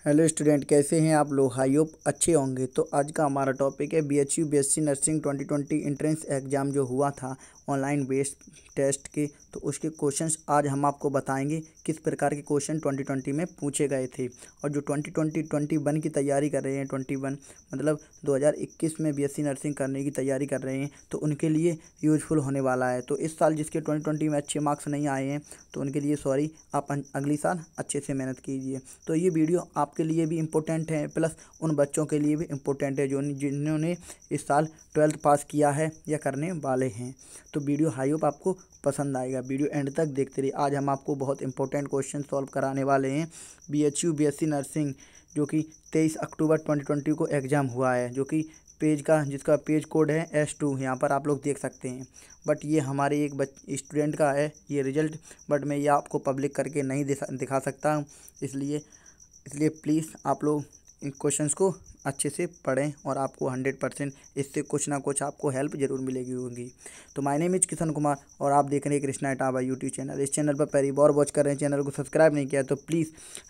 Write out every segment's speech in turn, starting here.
Hello student, कैसे हैं आप लोग? आई होप अच्छे होंगे। तो आज का हमारा टॉपिक है BHU BSc nursing 2020 entrance exam जो हुआ था ऑनलाइन बेस्ड टेस्ट के। तो उसके क्वेश्चंस आज हम आपको बताएंगे किस प्रकार के क्वेश्चन 2020 में पूछे गए थे। और जो 2021 की तैयारी कर रहे हैं, 21 मतलब 2021 में बीएससी नर्सिंग करने की तैयारी कर रहे हैं, तो उनके लिए यूजफुल होने वाला है। तो इस साल जिसके 2020 में अच्छे मार्क्स नहीं आए हैं, तो उनके लिए सॉरी, आप अगली साल अच्छे से मेहनत कीजिए। तो ये वीडियो आपके लिए भी इम्पोर्टेंट है, प्लस उन बच्चों के लिए भी इम्पोर्टेंट है जिन्होंने इस साल 12th पास किया है या करने वाले हैं। तो वीडियो आई होप आपको पसंद आएगा, वीडियो एंड तक देखते रहिए। आज हम आपको बहुत इंपॉर्टेंट क्वेश्चन सॉल्व कराने वाले हैं। बीएचयू बीएससी नर्सिंग जो कि 23 अक्टूबर 2020 को एग्ज़ाम हुआ है, जो कि जिसका पेज कोड है S2, यहाँ पर आप लोग देख सकते हैं। बट ये हमारे एक स्टूडेंट का है ये रिजल्ट, बट मैं ये आपको पब्लिक करके नहीं दिखा सकता हूँ। इसलिए प्लीज़ आप लोग इन क्वेश्चंस को अच्छे से पढ़ें और आपको 100% इससे कुछ ना कुछ आपको हेल्प ज़रूर मिलेगी होगी। तो my name is Kishan Kumar और आप देख रहे हैं कृष्णा इटावा यूट्यूब चैनल। इस चैनल पर पहली बार वॉच कर रहे हैं, चैनल को सब्सक्राइब नहीं किया तो प्लीज़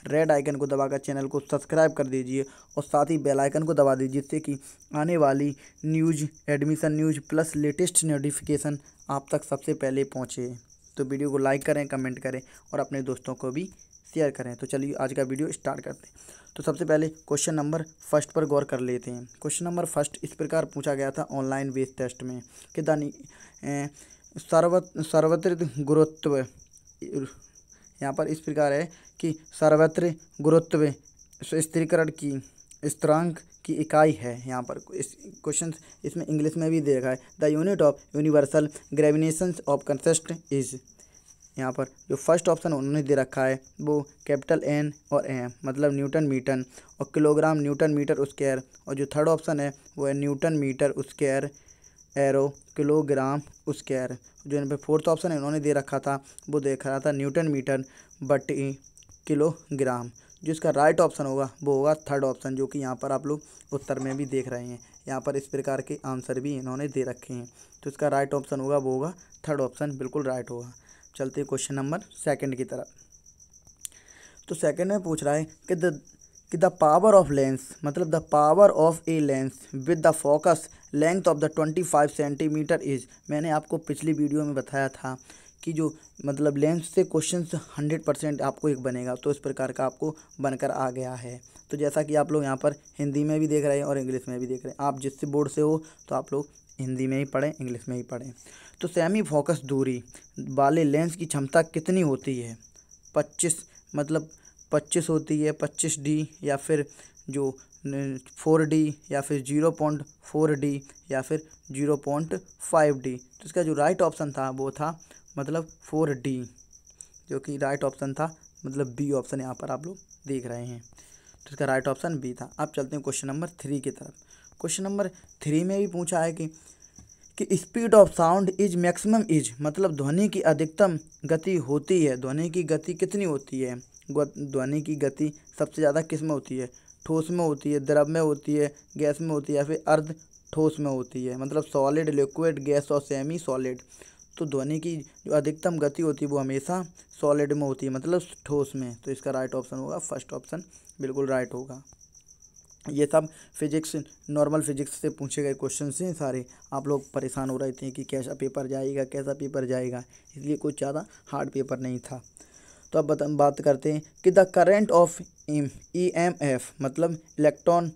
रेड आइकन को दबाकर चैनल को सब्सक्राइब कर दीजिए और साथ ही बेल आइकन को दबा दीजिए, जिससे कि आने वाली news, admission news plus latest notification आप तक सबसे पहले पहुँचे। तो वीडियो को लाइक करें, कमेंट करें और अपने दोस्तों को भी शेयर करें। तो चलिए आज का वीडियो स्टार्ट करते हैं। तो सबसे पहले क्वेश्चन नंबर फर्स्ट पर गौर कर लेते हैं। क्वेश्चन नंबर फर्स्ट इस प्रकार पूछा गया था ऑनलाइन बेस्ड टेस्ट में कि सर्वत्र गुरुत्व, यहाँ पर इस प्रकार है कि सर्वत्र गुरुत्व स्थिरीकरण की स्थिरांक की इकाई है। यहाँ पर इस क्वेश्चन इसमें इंग्लिश में भी दे रखा है, the unit of universal gravitation of concept is. यहाँ पर जो फर्स्ट ऑप्शन उन्होंने दे रखा है वो कैपिटल N और M मतलब न्यूटन मीटर और किलोग्राम न्यूटन मीटर स्क्वायर, और जो थर्ड ऑप्शन है वो है newton meter square arrow kilogram square. जो यहाँ पे फोर्थ ऑप्शन है उन्होंने दे रखा था वो देख रहा था न्यूटन मीटर बटे किलोग्राम। जो इसका राइट ऑप्शन होगा वो होगा थर्ड ऑप्शन, जो कि यहाँ पर आप लोग उत्तर में भी देख रहे हैं। यहाँ पर इस प्रकार के आंसर भी इन्होंने दे रखे हैं, तो इसका राइट ऑप्शन होगा वो होगा थर्ड ऑप्शन, बिल्कुल राइट होगा। चलते हैं क्वेश्चन नंबर सेकंड की तरफ। तो सेकंड में पूछ रहा है कि द पावर ऑफ लेंस मतलब the power of a lens with the focus length of the 25 centimetre is. मैंने आपको पिछली वीडियो में बताया था कि जो मतलब लेंस से क्वेश्चन 100% आपको एक बनेगा, तो इस प्रकार का आपको बनकर आ गया है। तो जैसा कि आप लोग यहाँ पर हिंदी में भी देख रहे हैं और इंग्लिश में भी देख रहे हैं, आप जिससे बोर्ड से हो तो आप लोग हिंदी में ही पढ़ें, इंग्लिश में ही पढ़ें। तो सेमी फोकस दूरी वाले लेंस की क्षमता कितनी होती है? 25 मतलब 25 होती है, 25D या फिर जो 4D या फिर 0.4D या फिर 0.5D। तो इसका जो राइट ऑप्शन था वो था मतलब 4D, जो कि राइट ऑप्शन था, मतलब बी ऑप्शन यहाँ पर आप लोग देख रहे हैं। तो इसका राइट ऑप्शन बी था। अब चलते हैं क्वेश्चन नंबर 3 की तरफ। क्वेश्चन नंबर 3 में भी पूछा है कि speed of sound is maximum is मतलब ध्वनि की अधिकतम गति होती है। ध्वनि की गति कितनी होती है? ध्वनि की गति सबसे ज़्यादा किस में होती है? ठोस में होती है, द्रव में होती है, गैस में होती है या फिर अर्ध ठोस में होती है, मतलब सॉलिड, लिक्विड, गैस और सेमी सॉलिड। तो ध्वनि की जो अधिकतम गति होती है वो हमेशा सॉलिड में होती है, मतलब ठोस में। तो इसका राइट ऑप्शन होगा फर्स्ट ऑप्शन, बिल्कुल राइट होगा। ये सब फिजिक्स, नॉर्मल फिजिक्स से पूछे गए क्वेश्चन हैं सारे। आप लोग परेशान हो रहे थे कि कैसा पेपर जाएगा, इसलिए कुछ ज़्यादा हार्ड पेपर नहीं था। तो अब बात करते हैं कि द करेंट ऑफ EMF मतलब electron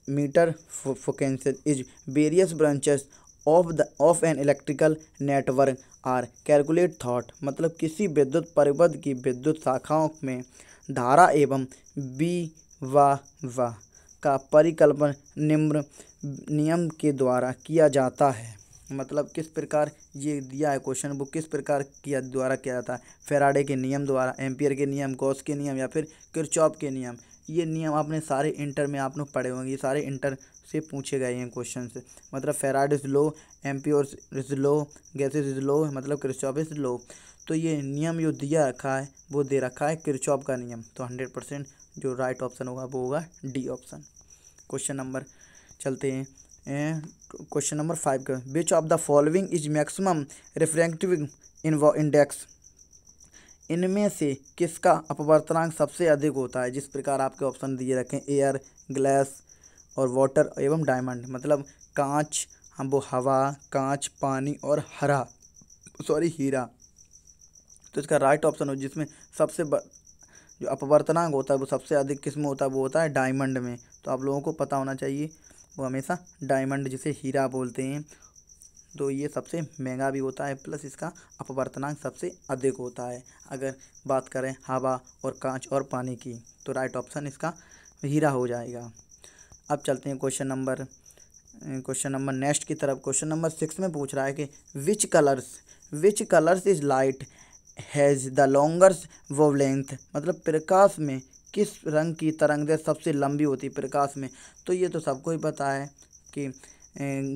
meter frequency is various branches of an electrical network are calculate thought मतलब किसी विद्युत परिपथ की विद्युत शाखाओं में धारा एवं विभव का परिकल्पन निम्न नियम के द्वारा किया जाता है। मतलब किस प्रकार ये दिया है क्वेश्चन, वो किस प्रकार द्वारा किया जाता है? फैराडे के नियम द्वारा, एम्पियर के नियम, गॉस के नियम या फिर किरचॉफ के नियम। ये नियम आपने सारे इंटर में आप लोग पढ़े होंगे, ये सारे इंटर से पूछे गए हैं क्वेश्चन से। मतलब Faraday's law, ampere is law, gases is law, मतलब किरचॉफ इज लॉ। तो ये नियम जो दिया रखा है वो दे रखा है किरचॉफ का नियम। तो 100% जो राइट ऑप्शन होगा वो होगा डी ऑप्शन। क्वेश्चन नंबर चलते हैं क्वेश्चन नंबर 5 का। विच of the following is maximum refractive index इनमें से किसका अपवर्तनांक सबसे अधिक होता है? जिस प्रकार आपके ऑप्शन दिए रखें, एयर, ग्लास और वाटर एवं डायमंड। मतलब कांच, हम वो हवा, कांच, पानी और हीरा। तो इसका राइट ऑप्शन हो जिसमें सबसे जो अपवर्तनांक होता है वो सबसे अधिक किस में होता है? वो होता है डायमंड में। तो आप लोगों को पता होना चाहिए वो हमेशा डायमंड जिसे हीरा बोलते हैं, तो ये सबसे महंगा भी होता है, प्लस इसका अपवर्तनांक सबसे अधिक होता है। अगर बात करें हवा और कांच और पानी की, तो राइट ऑप्शन इसका हीरा हो जाएगा। अब चलते हैं क्वेश्चन नंबर नेक्स्ट की तरफ। क्वेश्चन नंबर 6 में पूछ रहा है कि which colours is light has the longest wavelength. मतलब प्रकाश में किस रंग की तरंगदैर्घ्य सबसे लंबी होती है प्रकाश में? तो ये तो सबको ही पता है कि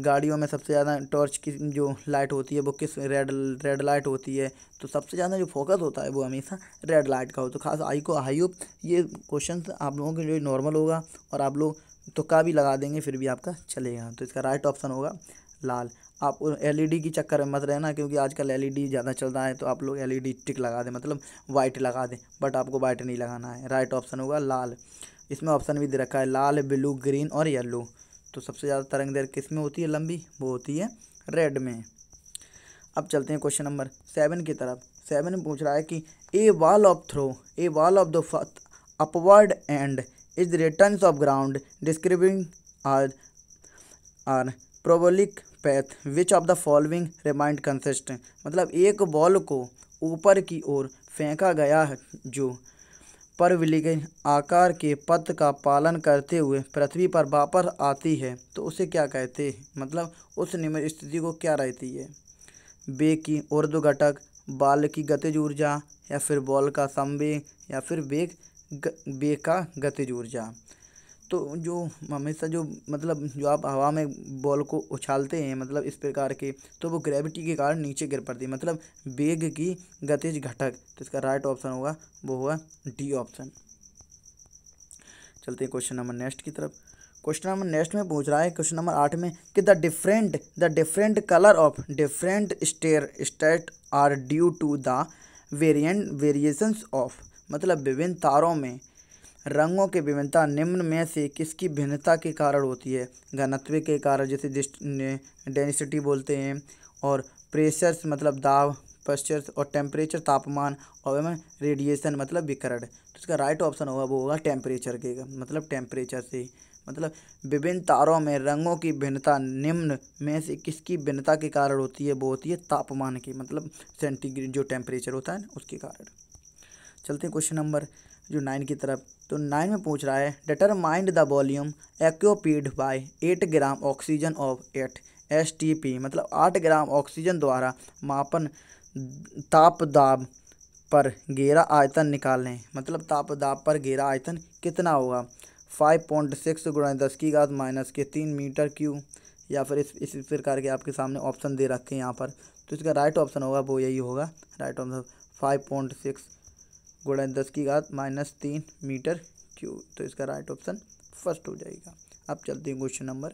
गाड़ियों में सबसे ज़्यादा टॉर्च की जो लाइट होती है वो किस रेड लाइट होती है। तो सबसे ज़्यादा जो फोकस होता है वो हमेशा रेड लाइट का हो। तो खास आई होप ये क्वेश्चन आप लोगों के लिए नॉर्मल होगा और आप लोग तुक्का भी लगा देंगे फिर भी आपका चलेगा। तो इसका राइट ऑप्शन होगा लाल। आप एलईडी की चक्कर में मत रहना, क्योंकि आजकल एलईडी ज़्यादा चल रहा है, तो आप लोग एलईडी टिक लगा दें, मतलब वाइट लगा दें, बट आपको वाइट नहीं लगाना है। राइट ऑप्शन होगा लाल। इसमें ऑप्शन भी दे रखा है लाल, ब्लू, ग्रीन और येलो। तो सबसे ज़्यादा तरंगदैर्घ्य किस में होती है लंबी? वो होती है रेड में। अब चलते हैं क्वेश्चन नंबर 7 की तरफ। 7 में पूछ रहा है कि a ball of the upward and is returns of ground describing are parabolic path which of the following remained constant. मतलब एक बॉल को ऊपर की ओर फेंका गया है जो परवलयिक आकार के पथ का पालन करते हुए पृथ्वी पर वापस आती है, तो उसे क्या कहते हैं? मतलब उस निम्न स्थिति को क्या रहती है? वेग की ऊर्ध्व घटक, बॉल की गतिज ऊर्जा, या फिर बॉल का संवेग, या फिर वेग का गतिज ऊर्जा। तो जो हमेशा जो आप हवा में बॉल को उछालते हैं मतलब इस प्रकार के, तो वो ग्रेविटी के कारण नीचे गिर पड़ती है, मतलब वेग की गतिज घटक। तो इसका राइट ऑप्शन होगा वो होगा डी ऑप्शन। चलते हैं क्वेश्चन नंबर नेक्स्ट की तरफ। क्वेश्चन नंबर नेक्स्ट में पूछ रहा है क्वेश्चन नंबर 8 में कि the different colour of different state are due to the variations of. मतलब विभिन्न तारों में रंगों की विभिन्नता निम्न में से किसकी भिन्नता के कारण होती है? घनत्व के कारण, जैसे डेंसिटी बोलते हैं, और प्रेशर्स मतलब दाब, प्रेशर्स, और टेम्परेचर तापमान, और रेडिएशन मतलब विकिरण। तो इसका राइट ऑप्शन होगा वो होगा टेम्परेचर के, मतलब टेम्परेचर से। मतलब विभिन्न तारों में रंगों की भिन्नता निम्न में से किसकी भिन्नता के कारण होती है? वो होती है तापमान की, मतलब सेंटीग्रेड जो टेम्परेचर होता है ना उसके कारण। चलते हैं क्वेश्चन नंबर 9 की तरफ। तो 9 में पूछ रहा है determined the volume occupied by 8 gram oxygen of 8 STP। मतलब 8 ग्राम ऑक्सीजन द्वारा मापन ताप दाब पर घेरा आयतन निकालें। मतलब ताप दाब पर घेरा आयतन कितना होगा? 5.6 × 10⁻³ मीटर क्यूब, या फिर इस प्रकार के आपके सामने ऑप्शन दे रखे हैं यहाँ पर। तो इसका राइट ऑप्शन होगा वो यही होगा, राइट ऑप्शन 5.6 × 10⁻³ मीटर क्यूब। तो इसका राइट ऑप्शन फर्स्ट हो जाएगा। अब चलते हैं क्वेश्चन नंबर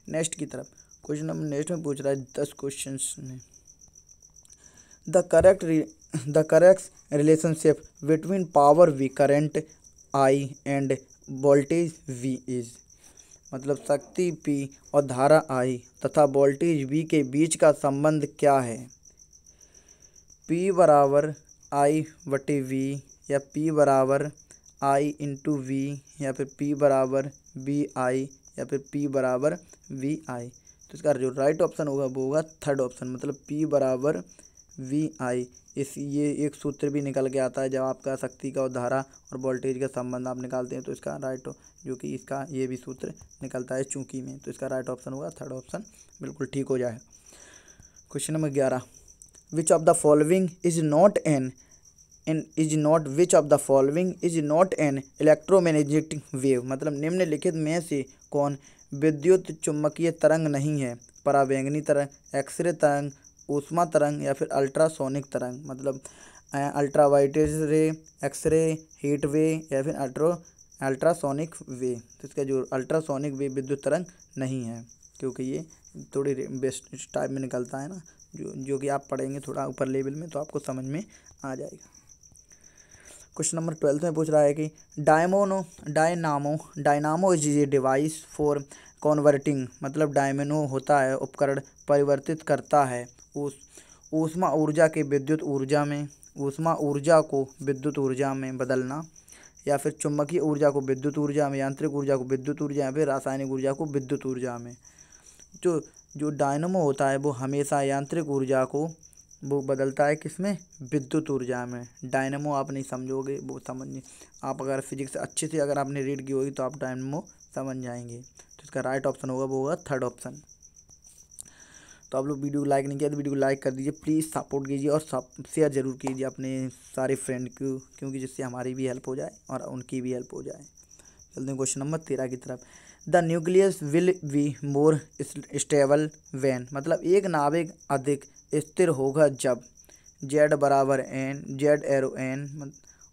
नेक्स्ट की तरफ। क्वेश्चन नंबर नेक्स्ट में पूछ रहा है 10 क्वेश्चन में the correct relationship between power V current I end voltage V is. मतलब शक्ति P और धारा I तथा वोल्टेज V के बीच का संबंध क्या है? P बराबर I/V, या P बराबर I/V, या फिर P बराबर VI, या फिर P बराबर VI। तो इसका जो राइट ऑप्शन होगा वो होगा थर्ड ऑप्शन, मतलब P बराबर VI। ये एक सूत्र भी निकल के आता है जब आपका शक्ति का और धारा और वोल्टेज का संबंध आप निकालते हैं, तो इसका राइट जो कि इसका ये भी सूत्र निकलता है चूंकि में। तो इसका राइट ऑप्शन होगा थर्ड ऑप्शन, बिल्कुल ठीक हो जाए। Question number 11 which of the following is not an electromagnetic wave. मतलब निम्नलिखित में से कौन विद्युत चुम्बकीय तरंग नहीं है? पराबैंगनी तरंग, एक्सरे तरंग, ऊष्मा तरंग, या फिर अल्ट्रासोनिक तरंग। मतलब अल्ट्रावायलेट रे, एक्सरे, हीट वे, या फिर अल्ट्रासोनिक वे। तो इसका जो अल्ट्रासोनिक वे विद्युत तरंग नहीं है, क्योंकि ये थोड़ी बेस्ट टाइप में निकलता है ना, जो कि आप पढ़ेंगे थोड़ा ऊपर लेवल में तो आपको समझ में आ जाएगा। क्वेश्चन नंबर 12 में पूछ रहा है कि dynamo is a device for converting, मतलब डायनामो होता है उपकरण परिवर्तित करता है ऊष्मा ऊर्जा के विद्युत ऊर्जा में, ऊष्मा ऊर्जा को विद्युत ऊर्जा में बदलना, या फिर चुंबकीय ऊर्जा को विद्युत ऊर्जा में, यांत्रिक ऊर्जा को विद्युत ऊर्जा या फिर रासायनिक ऊर्जा को विद्युत ऊर्जा में। जो जो डायनामो होता है वो हमेशा यांत्रिक ऊर्जा को वो बदलता है किसमें, विद्युत ऊर्जा में। डायनामो आप नहीं समझोगे, वो समझ आप अगर फिजिक्स अच्छे से अगर आपने रीड की होगी तो आप डायनामो समझ जाएंगे। तो इसका राइट ऑप्शन होगा वो होगा थर्ड ऑप्शन। तो आप लोग वीडियो लाइक नहीं किया तो वीडियो को लाइक कर दीजिए, प्लीज़ सपोर्ट कीजिए और शेयर जरूर कीजिए अपने सारे फ्रेंड को, क्योंकि जिससे हमारी भी हेल्प हो जाए और उनकी भी हेल्प हो जाए। चलते हैं क्वेश्चन नंबर 13 की तरफ। The nucleus will be more stable when, मतलब एक नाभिक अधिक स्थिर होगा जब जेड बराबर एन, जेड एरो एन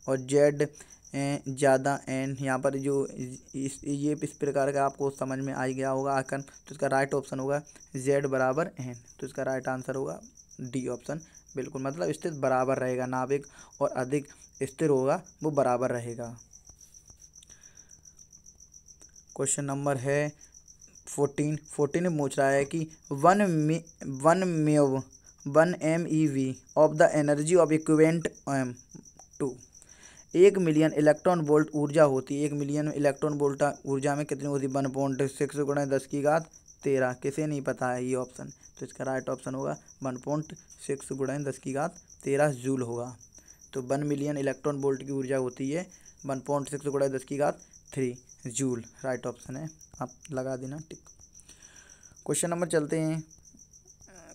और जेड ज़्यादा एन। यहाँ पर जो इस प्रकार का आपको समझ में आ गया होगा आकन, तो इसका राइट ऑप्शन होगा जेड बराबर एन। तो इसका राइट आंसर होगा डी ऑप्शन, बिल्कुल, मतलब स्थिर बराबर रहेगा, नाभिक और अधिक स्थिर होगा वो बराबर रहेगा। क्वेश्चन नंबर है 14 में पूछ रहा है कि 1 MeV of the energy of equivalent M2, 1 million electron volt ऊर्जा होती है। 1 मिलियन इलेक्ट्रॉन वोल्ट ऊर्जा में कितनी होती है, 1.6 गुणा 10⁻13। किसे नहीं पता है ये ऑप्शन, तो इसका राइट ऑप्शन होगा 1.6 गुणा 10⁻13 जूल होगा। तो 1 मिलियन इलेक्ट्रॉन वोल्ट की ऊर्जा होती है 1.6 गुणा 10⁻3 जूल, राइट ऑप्शन है, आप लगा देना टिक। क्वेश्चन नंबर चलते हैं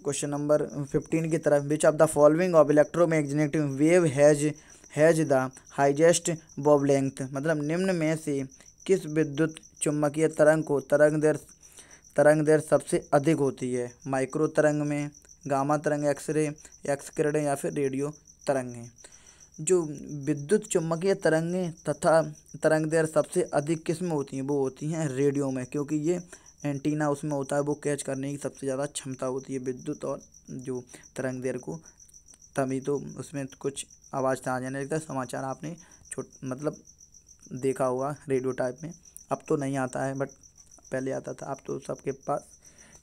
क्वेश्चन नंबर 15 की तरफ। विच of the following of electromagnetic wave has the highest wavelength, मतलब निम्न में से किस विद्युत चुम्बकीय तरंग को तरंग दैर्ध्य सबसे अधिक होती है। माइक्रो तरंग में, गामा तरंग, एक्सरे, एक्स किरणें या फिर रेडियो तरंगें। जो विद्युत चुम्बकीय तरंगें तथा तरंग दैर्ध्य सबसे अधिक किस में होती हैं, वो होती हैं रेडियो में, क्योंकि ये एंटीना उसमें होता है, वो कैच करने की सबसे ज़्यादा क्षमता होती है विद्युत और जो तरंग दैर्ध्य को, तभी तो उसमें कुछ आवाज़ आ जाने लगता है। समाचार आपने मतलब देखा होगा रेडियो टाइप में, अब तो नहीं आता है बट पहले आता था। अब तो सबके पास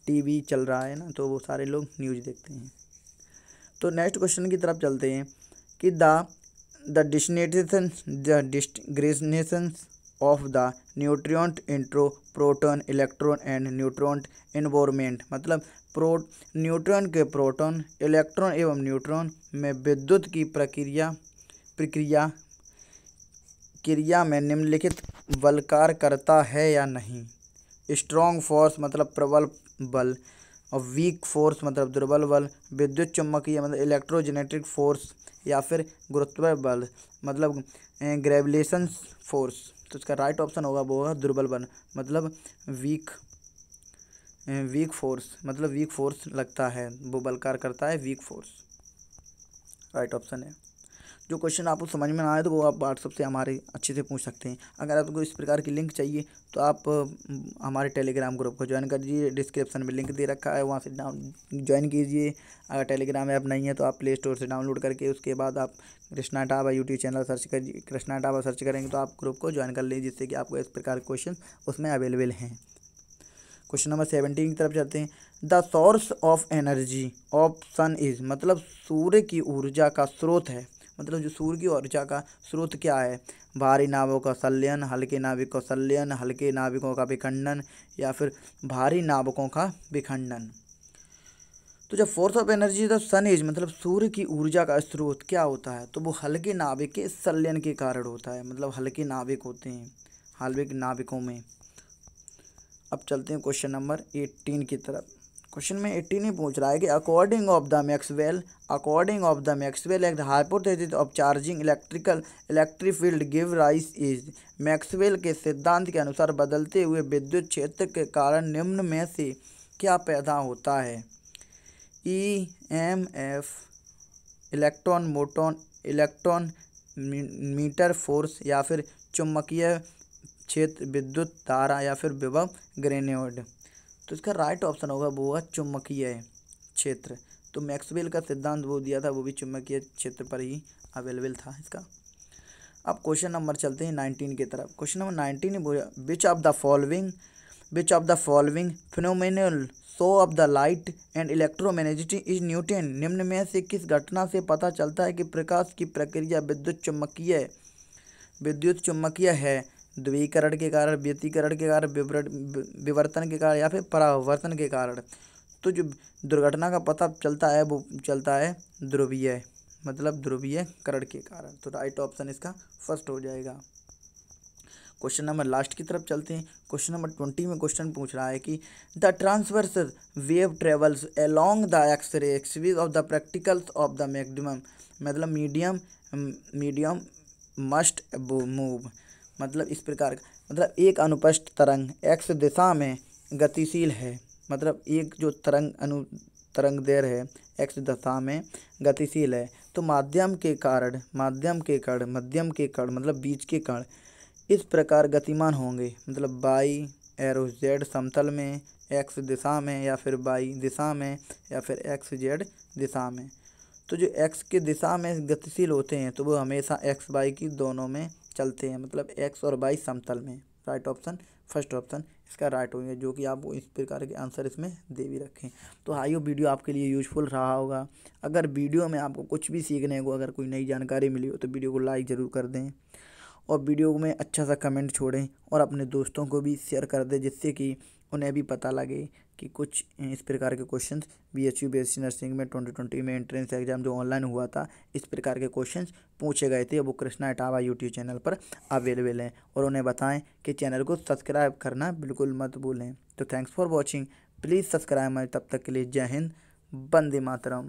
टीवी चल रहा है ना, तो वो सारे लोग न्यूज़ देखते हैं। तो नेक्स्ट क्वेश्चन की तरफ चलते हैं कि the disintegration of the nutrient into proton electron and neutron environment, मतलब न्यूट्रॉन के प्रोटॉन, इलेक्ट्रॉन एवं न्यूट्रॉन में विद्युत की क्रिया में निम्नलिखित बल कार्य करता है या नहीं। स्ट्रॉन्ग फोर्स मतलब प्रबल बल, और वीक फोर्स मतलब दुर्बल बल, विद्युत चुम्बकीय मतलब इलेक्ट्रोजैनेटिक फोर्स, या फिर गुरुत्व बल मतलब ग्रेविटेशन फोर्स। तो इसका राइट ऑप्शन होगा वो होगा दुर्बल बल, मतलब वीक फोर्स, मतलब वीक फोर्स लगता है, वो बल कार्य करता है वीक फोर्स, राइट ऑप्शन है। जो क्वेश्चन आपको समझ में ना आए तो वो आप व्हाट्सएप से हमारे अच्छे से पूछ सकते हैं। अगर आपको इस प्रकार की लिंक चाहिए तो आप हमारे टेलीग्राम ग्रुप को ज्वाइन कर दीजिए, डिस्क्रिप्शन में लिंक दे रखा है, वहाँ से ज्वाइन कीजिए। अगर टेलीग्राम ऐप नहीं है तो आप प्ले स्टोर से डाउनलोड करके उसके बाद आप Krishna Taba YouTube channel search करिए, कृष्णा टाबा सर्च करेंगे तो आप ग्रुप को ज्वाइन कर लीजिए, जिससे कि आपको इस प्रकार के क्वेश्चन उसमें अवेलेबल हैं। क्वेश्चन नंबर 17 की तरफ चलते हैं। The source of energy of sun is, मतलब सूर्य की ऊर्जा का स्रोत है, मतलब जो सूर्य की ऊर्जा का स्रोत क्या है। भारी नावों का संलयन, हल्के नाविक का संलयन, हल्के नाविकों का विखंडन, या फिर भारी नाविकों का विखंडन। तो जब force of energy the sun is, मतलब सूर्य की ऊर्जा का स्रोत क्या होता है, तो वो हल्के नाविक के संलयन के कारण होता है, मतलब हल्के नाविक होते हैं, हल्के नाविकों में। अब चलते हैं क्वेश्चन नंबर 18 की तरफ। क्वेश्चन में 18 में पूछ रहा है कि according of the Maxwell the hypothesis of charging electric field give rise is, Maxwell के सिद्धांत के अनुसार बदलते हुए विद्युत क्षेत्र के कारण निम्न में से क्या पैदा होता है। EMF, इलेक्ट्रॉन मीटर फोर्स, या फिर चुंबकीय क्षेत्र, विद्युत धारा, या फिर विभव ग्रेनेड। तो इसका राइट ऑप्शन होगा वो होगा चुंबकीय क्षेत्र। तो मैक्सवेल का सिद्धांत वो दिया था, वो भी चुंबकीय क्षेत्र पर ही अवेलेबल था इसका। अब क्वेश्चन नंबर चलते हैं 19 की तरफ। क्वेश्चन नंबर 19 ने बोला which of the following phenomenal show of the light and electromagnetism is Newton. निम्न में से किस घटना से पता चलता है कि प्रकाश की प्रक्रिया विद्युत चुम्बकीय है? ध्रुवीकरण के कारण, व्यतिकरण के कारण, विवर्तन के कारण या फिर परावर्तन के कारण। तो जो दुर्घटना का पता चलता है वो चलता है ध्रुवीय, मतलब ध्रुवीकरण के कारण। तो राइट ऑप्शन इसका फर्स्ट हो जाएगा। क्वेश्चन नंबर लास्ट की तरफ चलते हैं। क्वेश्चन नंबर 20 में क्वेश्चन पूछ रहा है कि the transverse wave travels along the X ray axis of the practicals of the maximum, मतलब मीडियम मस्ट मूव, मतलब इस प्रकार का, मतलब एक अनुप्रस्थ तरंग एक्स दिशा में गतिशील है, मतलब एक जो तरंग दैर्घ्य है एक्स दिशा में गतिशील है। तो मध्यम के कण मतलब बीच के कण इस प्रकार गतिमान होंगे, मतलब बाई एरो जेड समतल में, एक्स दिशा में या फिर बाई दिशा में या फिर एक्स जेड दिशा में। तो जो एक्स की दिशा में गतिशील होते हैं तो वो हमेशा एक्स वाई की दोनों में चलते हैं, मतलब एक्स और वाई समतल में। राइट ऑप्शन फर्स्ट ऑप्शन इसका राइट हो गया, जो कि आप इस प्रकार के आंसर इसमें दे भी रखें। तो हाई वीडियो आपके लिए यूजफुल रहा होगा। अगर वीडियो में आपको कुछ भी सीखने को, अगर कोई नई जानकारी मिली हो तो वीडियो को लाइक ज़रूर कर दें और वीडियो में अच्छा सा कमेंट छोड़ें और अपने दोस्तों को भी शेयर कर दें, जिससे कि उन्हें भी पता लगे कि कुछ इस प्रकार के क्वेश्चंस BHU BSc नर्सिंग में 2020 में एंट्रेंस एग्जाम जो ऑनलाइन हुआ था, इस प्रकार के क्वेश्चंस पूछे गए थे। वो कृष्णा इटावा यूट्यूब चैनल पर अवेलेबल हैं और उन्हें बताएं कि चैनल को सब्सक्राइब करना बिल्कुल मत भूलें। तो thanks for watching, please subscribe. तब तक के लिए जय हिंद, वंदे मातरम।